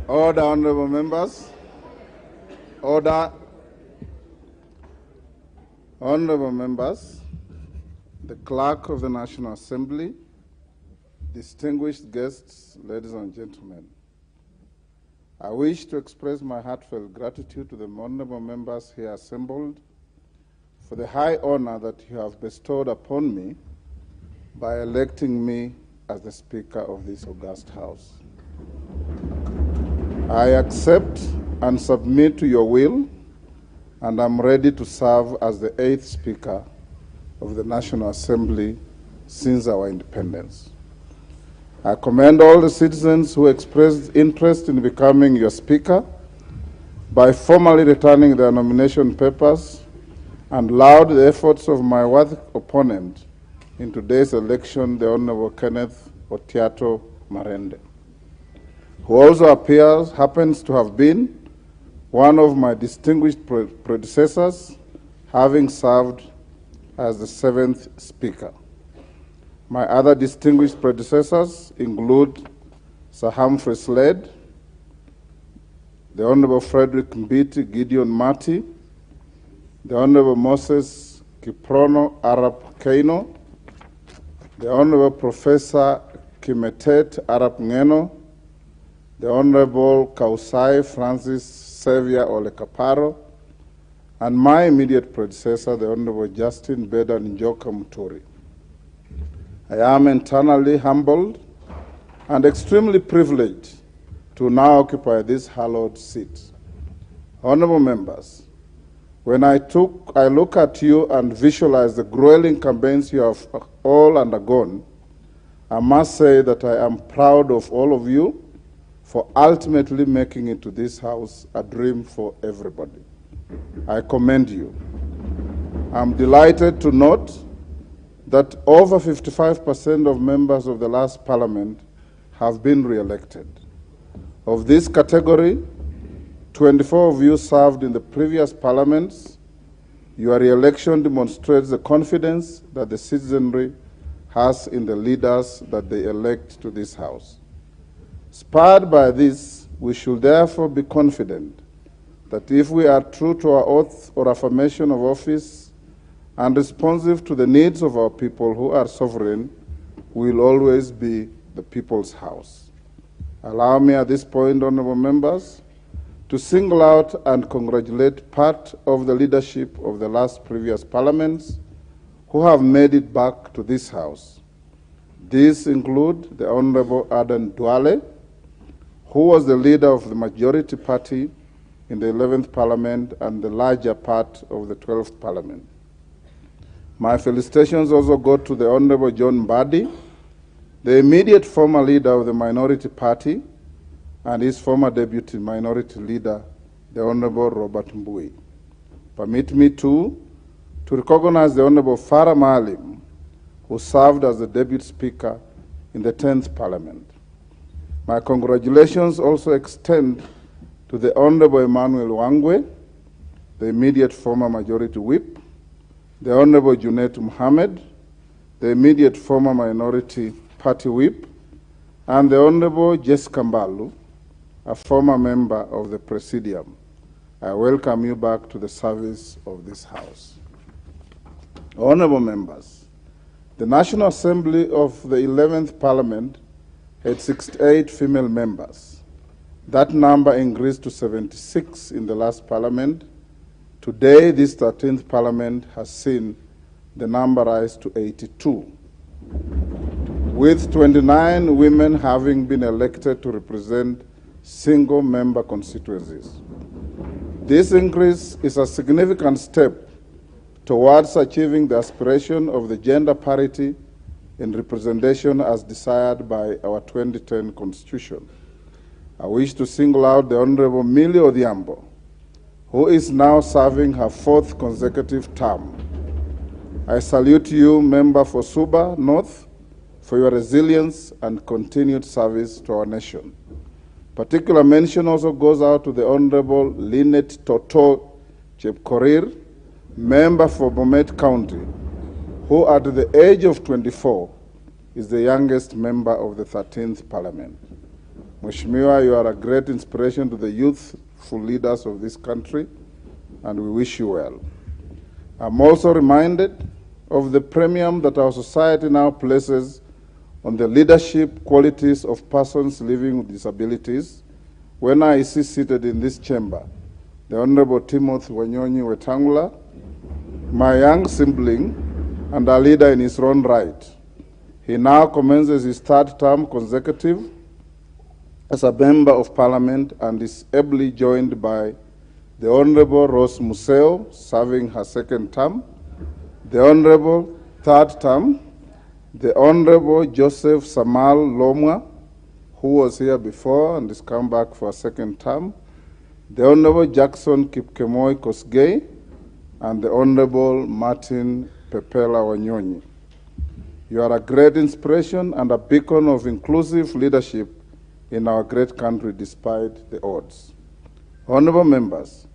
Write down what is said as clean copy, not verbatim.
Order, honorable members. Order. Honorable members, the Clerk of the National Assembly, distinguished guests, ladies and gentlemen, I wish to express my heartfelt gratitude to the honorable members here assembled for the high honor that you have bestowed upon me by electing me as the Speaker of this august House. I accept and submit to your will, and I'm ready to serve as the 8th Speaker of the National Assembly since our independence. I commend all the citizens who expressed interest in becoming your Speaker by formally returning their nomination papers and laud the efforts of my worthy opponent in today's election, the Honorable Kenneth Otiato Marende, who also happens to have been one of my distinguished predecessors, having served as the 7th Speaker. My other distinguished predecessors include Sir Humphrey Slade, the Honorable Frederick Mbiti Gideon Mati, the Honorable Moses Kiprono Arap Keino, the Honorable Professor Kimetet Arap Ngeno, the Honorable Kausai Francis Xavier Olekaparo, and my immediate predecessor, the Honorable Justin Beda Njoka Muturi. I am eternally humbled and extremely privileged to now occupy this hallowed seat. Honorable members, when I look at you and visualize the grueling campaigns you have all undergone, I must say that I am proud of all of you for ultimately making it to this House a dream for everybody. I commend you. I'm delighted to note that over 55% of members of the last Parliament have been re-elected. Of this category, 24 of you served in the previous parliaments. Your re-election demonstrates the confidence that the citizenry has in the leaders that they elect to this House. Spurred by this, we should therefore be confident that if we are true to our oath or affirmation of office and responsive to the needs of our people who are sovereign, we will always be the people's house. Allow me at this point, honorable members, to single out and congratulate part of the leadership of the last previous parliaments who have made it back to this House. These include the Honorable Aden Duale, who was the leader of the majority party in the 11th Parliament and the larger part of the 12th Parliament. My felicitations also go to the Honorable John Mbadi, the immediate former leader of the minority party, and his former deputy minority leader, the Honorable Robert Mbui. Permit me too to recognize the Honorable Farah Maalim, who served as the deputy speaker in the 10th Parliament. My congratulations also extend to the Honorable Emmanuel Wangwe, the immediate former majority whip, the Honorable Junet Mohammed, the immediate former minority party whip, and the Honorable Jessica Mbalu, a former member of the Presidium. I welcome you back to the service of this House. Honorable members, the National Assembly of the 11th Parliament had 68 female members. That number increased to 76 in the last Parliament. Today, this 13th Parliament has seen the number rise to 82, with 29 women having been elected to represent single-member constituencies. This increase is a significant step towards achieving the aspiration of the gender parity in representation as desired by our 2010 Constitution. I wish to single out the Honorable Millie Odhiambo, who is now serving her 4th consecutive term. I salute you, Member for Suba North, for your resilience and continued service to our nation. Particular mention also goes out to the Honorable Linet Toto Chepkorir, Member for Bomet County, who at the age of 24 is the youngest member of the 13th Parliament. Mheshimiwa, you are a great inspiration to the youthful leaders of this country, and we wish you well. I'm also reminded of the premium that our society now places on the leadership qualities of persons living with disabilities when I see seated in this chamber the Honorable Timothy Wetangula, my young sibling and a leader in his own right. He now commences his third term consecutive as a member of parliament and is ably joined by the Honorable Rose Museo, serving her second term, the Honorable third term, the Honorable Joseph Samal Lomwa, who was here before and has come back for a second term, the Honorable Jackson Kipkemoi Kosgei, and the Honorable Martin Pepela Wanyonyi. You are a great inspiration and a beacon of inclusive leadership in our great country despite the odds. Honorable members,